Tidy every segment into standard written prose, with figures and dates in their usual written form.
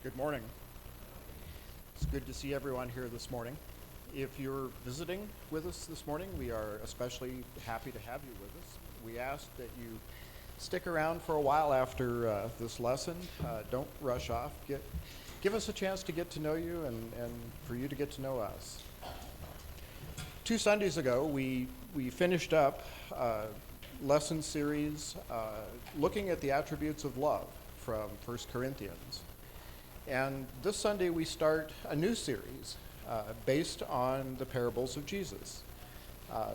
Good morning. It's good to see everyone here this morning. If you're visiting with us this morning, we are especially happy to have you with us. We ask that you stick around for a while after this lesson. Don't rush off. Give us a chance to get to know you and for you to get to know us. 2 Sundays ago, we finished up a lesson series looking at the attributes of love from 1 Corinthians. And this Sunday we start a new series based on the parables of Jesus.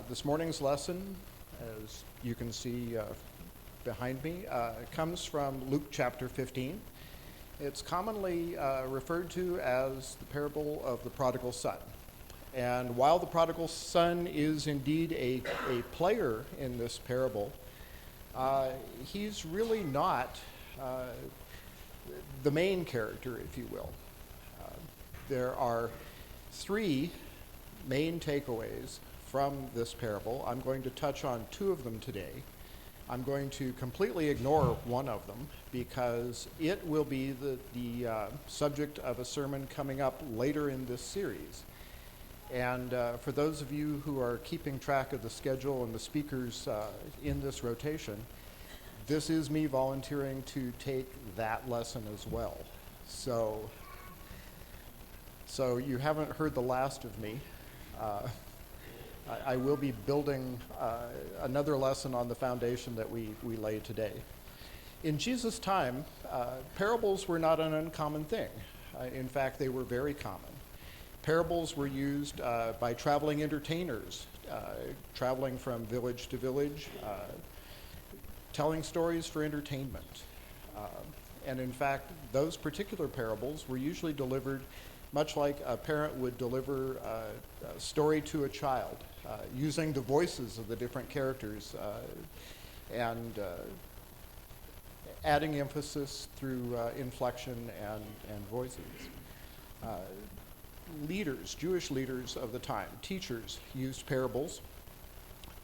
This morning's lesson, as you can see behind me, comes from Luke chapter 15. It's commonly referred to as the parable of the prodigal son. And while the prodigal son is indeed a player in this parable, he's really not the main character, if you will. There are 3 main takeaways from this parable. I'm going to touch on 2 of them today. I'm going to completely ignore one of them because it will be the subject of a sermon coming up later in this series. And for those of you who are keeping track of the schedule and the speakers in this rotation, this is me volunteering to take that lesson as well. So you haven't heard the last of me. I will be building another lesson on the foundation that we lay today. In Jesus' time, parables were not an uncommon thing. In fact, they were very common. Parables were used by traveling entertainers, traveling from village to village, telling stories for entertainment. And in fact, those particular parables were usually delivered much like a parent would deliver a story to a child, using the voices of the different characters and adding emphasis through inflection and voices. Leaders, Jewish leaders of the time, teachers, used parables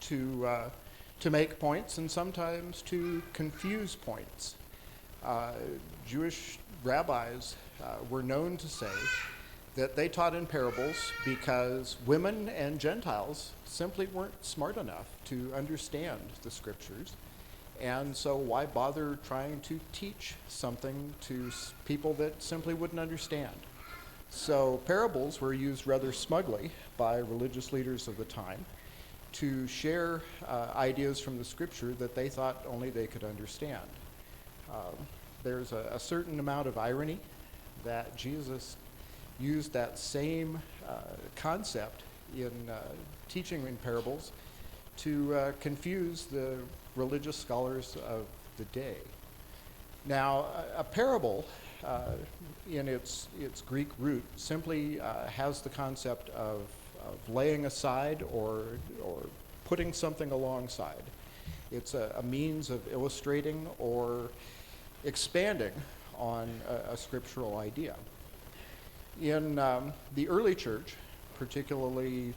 to make points and sometimes to confuse points. Jewish rabbis were known to say that they taught in parables because women and Gentiles simply weren't smart enough to understand the scriptures. And so why bother trying to teach something to people that simply wouldn't understand? So parables were used rather smugly by religious leaders of the time to share ideas from the scripture that they thought only they could understand. There's a certain amount of irony that Jesus used that same concept in teaching in parables to confuse the religious scholars of the day. Now, a parable in its Greek root simply has the concept of laying aside or putting something alongside. It's a means of illustrating or expanding on a scriptural idea. In the early church, particularly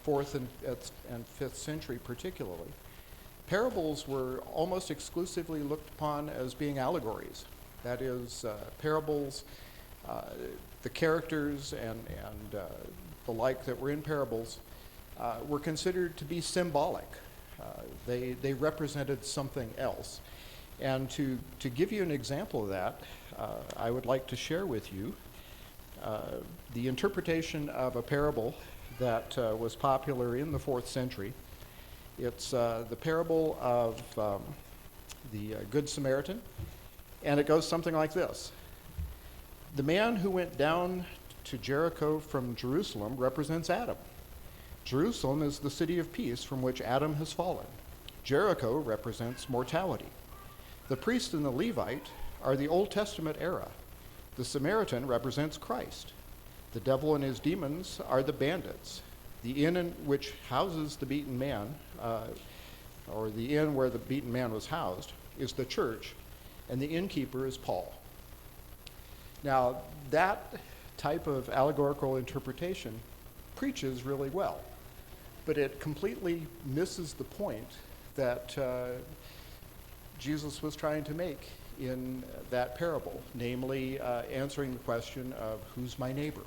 4th and 5th century particularly, parables were almost exclusively looked upon as being allegories. That is, parables, the characters and the like that were in parables were considered to be symbolic. They represented something else. And to give you an example of that, I would like to share with you the interpretation of a parable that was popular in the 4th century. It's the parable of the Good Samaritan, and it goes something like this. The man who went down to Jericho from Jerusalem represents Adam. Jerusalem is the city of peace from which Adam has fallen. Jericho represents mortality. The priest and the Levite are the Old Testament era. The Samaritan represents Christ. The devil and his demons are the bandits. The inn in which houses the beaten man, or the inn where the beaten man was housed, is the church, and the innkeeper is Paul. Now, that type of allegorical interpretation preaches really well, but it completely misses the point that Jesus was trying to make in that parable, namely answering the question of who's my neighbor.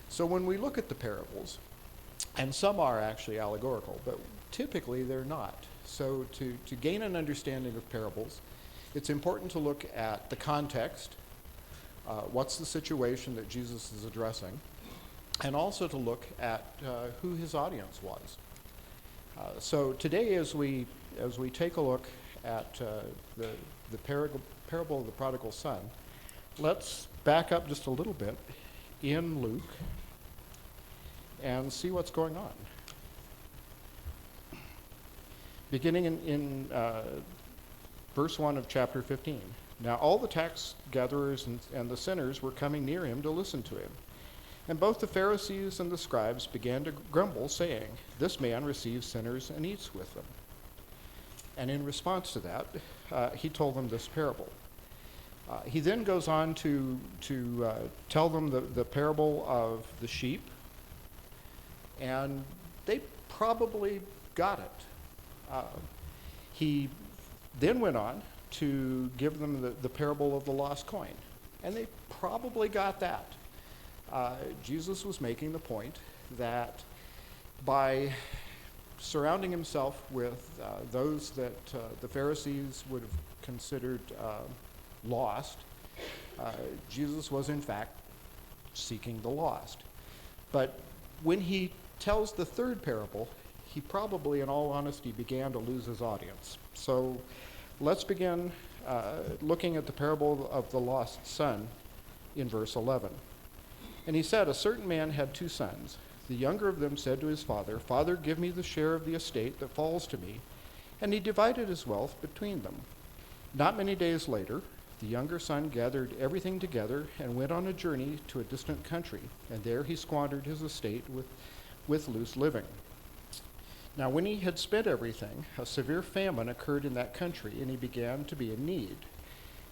So when we look at the parables, and some are actually allegorical, but typically they're not. So to gain an understanding of parables, it's important to look at the context, what's the situation that Jesus is addressing, and also to look at who his audience was. So today, as we take a look at the parable of the prodigal son, let's back up just a little bit in Luke and see what's going on. Beginning in verse 1 of chapter 15. Now all the tax gatherers and the sinners were coming near him to listen to him. And both the Pharisees and the scribes began to grumble, saying, "This man receives sinners and eats with them." And in response to that, he told them this parable. He then goes on to tell them the parable of the sheep, and they probably got it. He then went on to give them the parable of the lost coin, and they probably got that. Jesus was making the point that by surrounding himself with those that the Pharisees would have considered lost, Jesus was in fact seeking the lost. But when he tells the third parable, he probably, in all honesty, began to lose his audience. So let's begin looking at the parable of the lost son in verse 11. And he said, "A certain man had 2 sons. The younger of them said to his father, 'Father, give me the share of the estate that falls to me.' And he divided his wealth between them. Not many days later, the younger son gathered everything together and went on a journey to a distant country, and there he squandered his estate with loose living. Now when he had spent everything, a severe famine occurred in that country, and he began to be in need.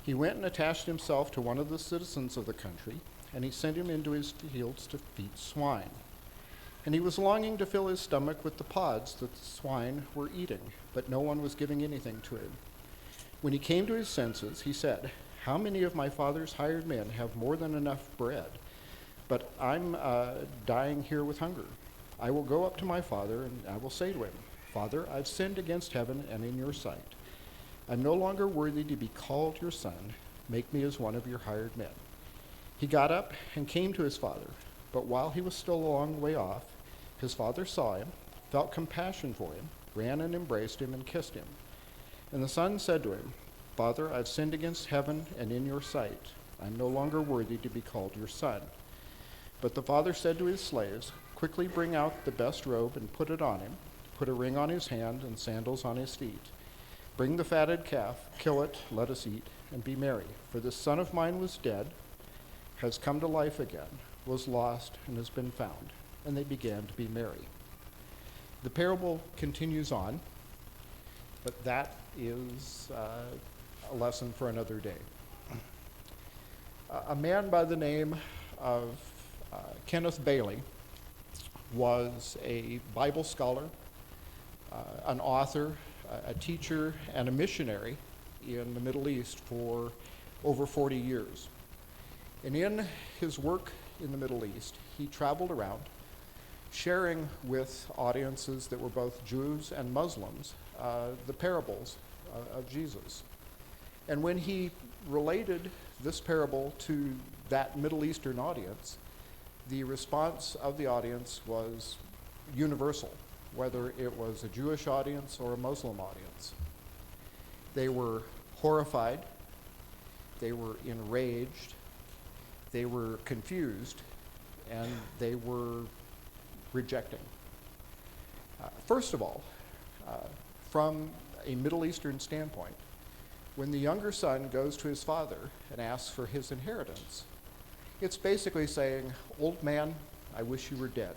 He went and attached himself to one of the citizens of the country, and he sent him into his fields to feed swine. And he was longing to fill his stomach with the pods that the swine were eating, but no one was giving anything to him. When he came to his senses, he said, 'How many of my father's hired men have more than enough bread? But I'm dying here with hunger. I will go up to my father, and I will say to him, Father, I've sinned against heaven and in your sight. I'm no longer worthy to be called your son. Make me as one of your hired men.' He got up and came to his father, but while he was still a long way off, his father saw him, felt compassion for him, ran and embraced him and kissed him. And the son said to him, 'Father, I've sinned against heaven and in your sight. I'm no longer worthy to be called your son.' But the father said to his slaves, 'Quickly bring out the best robe and put it on him. Put a ring on his hand and sandals on his feet. Bring the fatted calf, kill it, let us eat, and be merry. For this son of mine was dead, has come to life again, was lost, and has been found.' And they began to be merry." The parable continues on, but that is a lesson for another day. A man by the name of Kenneth Bailey was a Bible scholar, an author, a teacher, and a missionary in the Middle East for over 40 years. And in his work in the Middle East, he traveled around sharing with audiences that were both Jews and Muslims the parables of Jesus. And when he related this parable to that Middle Eastern audience, the response of the audience was universal, whether it was a Jewish audience or a Muslim audience. They were horrified, they were enraged, they were confused, and they were rejecting. First of all, from a Middle Eastern standpoint, when the younger son goes to his father and asks for his inheritance, it's basically saying, "Old man, I wish you were dead."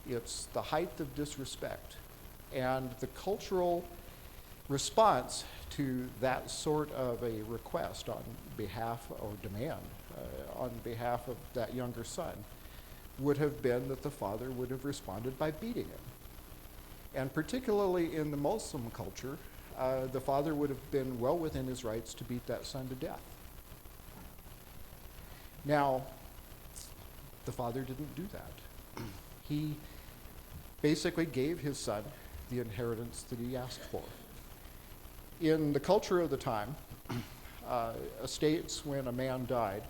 It's the height of disrespect. And the cultural response to that sort of a request on behalf or demand on behalf of that younger son would have been that the father would have responded by beating him. And particularly in the Muslim culture, the father would have been well within his rights to beat that son to death. Now, the father didn't do that. He basically gave his son the inheritance that he asked for. In the culture of the time, estates, when a man died,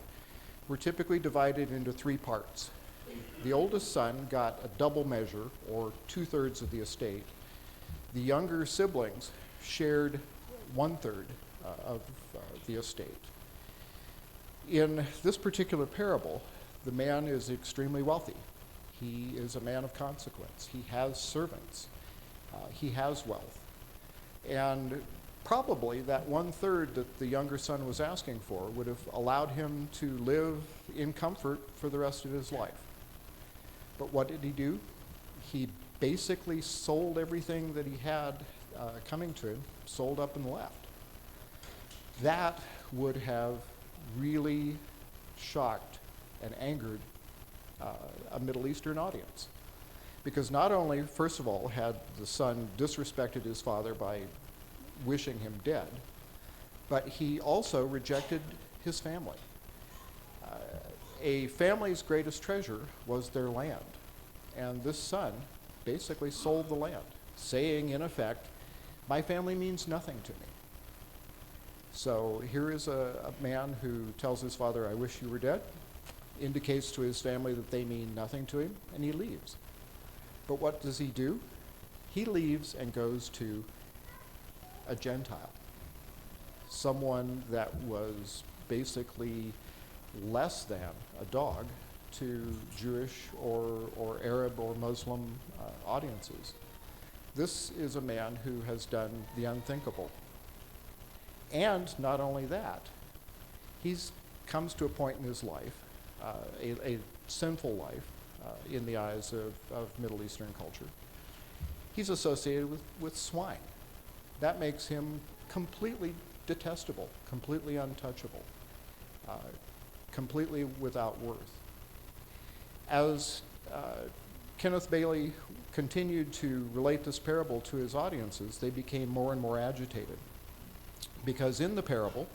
were typically divided into three parts. The oldest son got a double measure, or 2/3 of the estate. The younger siblings shared 1/3 of the estate. In this particular parable, the man is extremely wealthy. He is a man of consequence. He has servants. He has wealth. And probably that 1/3 that the younger son was asking for would have allowed him to live in comfort for the rest of his life. But what did he do? He basically sold everything that he had coming to him, sold up and left. That would have really shocked and angered a Middle Eastern audience. Because not only, first of all, had the son disrespected his father by wishing him dead, but he also rejected his family. A family's greatest treasure was their land. And this son basically sold the land, saying, in effect, my family means nothing to me. So here is a man who tells his father, I wish you were dead, indicates to his family that they mean nothing to him, and he leaves. But what does he do? He leaves and goes to a Gentile, someone that was basically less than a dog to Jewish or Arab or Muslim audiences. This is a man who has done the unthinkable. And not only that, he comes to a point in his life, a sinful life in the eyes of Middle Eastern culture. He's associated with swine. That makes him completely detestable, completely untouchable, completely without worth. As Kenneth Bailey continued to relate this parable to his audiences, they became more and more agitated. Because in the parable,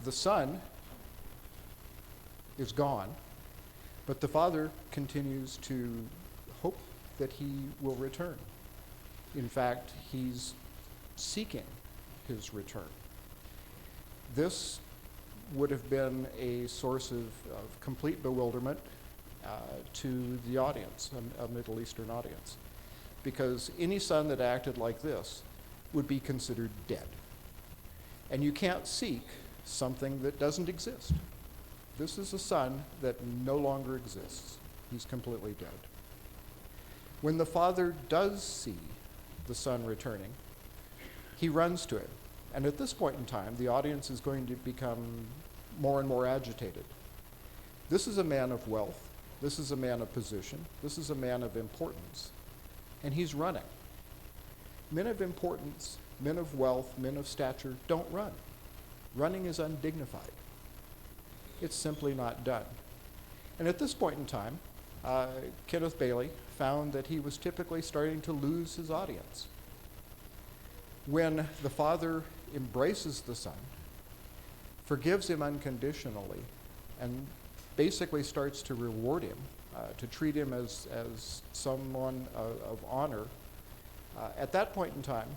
the son is gone, but the father continues to hope that he will return. In fact, he's seeking his return. This would have been a source of complete bewilderment to the audience, a Middle Eastern audience, because any son that acted like this would be considered dead. And you can't seek something that doesn't exist. This is a son that no longer exists. He's completely dead. When the father does see the son returning, he runs to him. And at this point in time, the audience is going to become more and more agitated. This is a man of wealth. This is a man of position. This is a man of importance. And he's running. Men of importance, men of wealth, men of stature don't run. Running is undignified. It's simply not done. And at this point in time, Kenneth Bailey found that he was typically starting to lose his audience. When the father embraces the son, forgives him unconditionally, and basically starts to reward him, to treat him as someone of honor, at that point in time,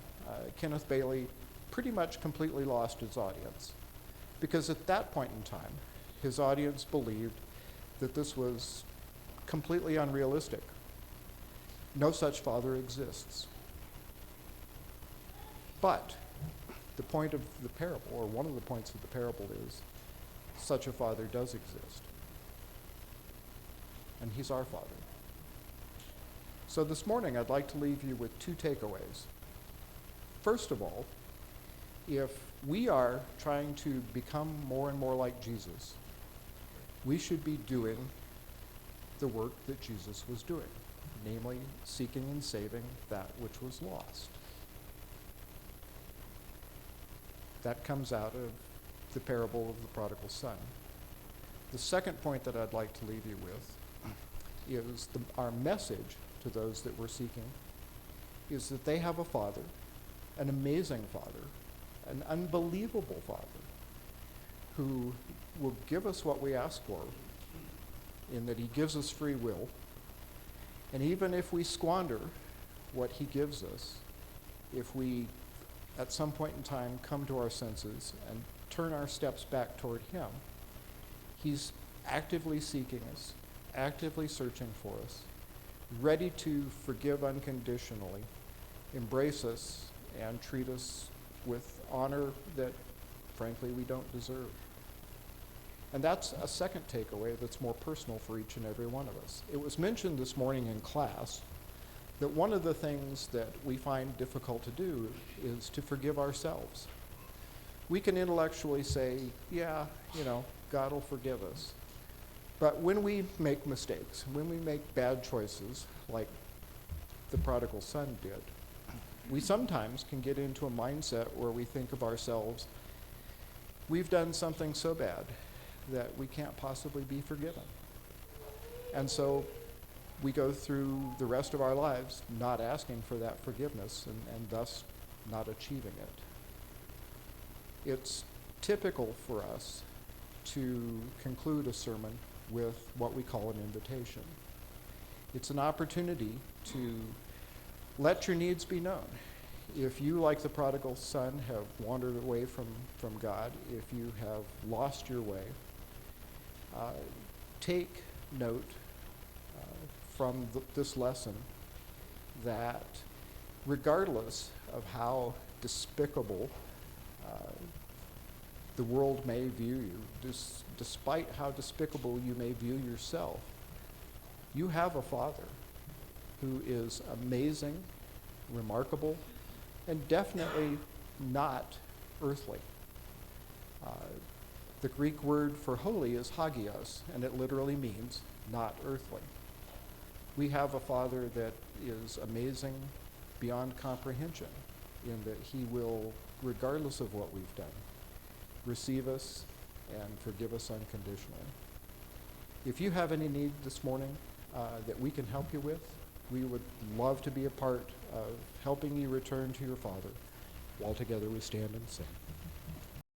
Kenneth Bailey pretty much completely lost his audience. Because at that point in time, his audience believed that this was completely unrealistic. No such father exists. But the point of the parable, or one of the points of the parable, is such a father does exist. And he's our Father. So this morning, I'd like to leave you with two takeaways. First of all, if we are trying to become more and more like Jesus, we should be doing the work that Jesus was doing, namely seeking and saving that which was lost. That comes out of the parable of the prodigal son. The second point that I'd like to leave you with is our message to those that we're seeking is that they have a Father an amazing Father, an unbelievable Father, who will give us what we ask for, in that he gives us free will. And even if we squander what he gives us, if we at some point in time come to our senses and turn our steps back toward him, he's actively seeking us, actively searching for us, ready to forgive unconditionally, embrace us, and treat us with honor that, frankly, we don't deserve. And that's a second takeaway that's more personal for each and every one of us. It was mentioned this morning in class that one of the things that we find difficult to do is to forgive ourselves. We can intellectually say, yeah, God will forgive us. But when we make mistakes, when we make bad choices, like the prodigal son did, we sometimes can get into a mindset where we think of ourselves, we've done something so bad that we can't possibly be forgiven. And so we go through the rest of our lives not asking for that forgiveness and thus not achieving it. It's typical for us to conclude a sermon with what we call an invitation. It's an opportunity to let your needs be known. If you, like the prodigal son, have wandered away from God, if you have lost your way, take note from this lesson that regardless of how despicable the world may view you, despite how despicable you may view yourself, you have a Father who is amazing, remarkable, and definitely not earthly. The Greek word for holy is hagios, and it literally means not earthly. We have a Father that is amazing beyond comprehension, in that he will, regardless of what we've done, receive us and forgive us unconditionally. If you have any need this morning that we can help you with, we would love to be a part of helping you return to your Father. While together we stand and sing.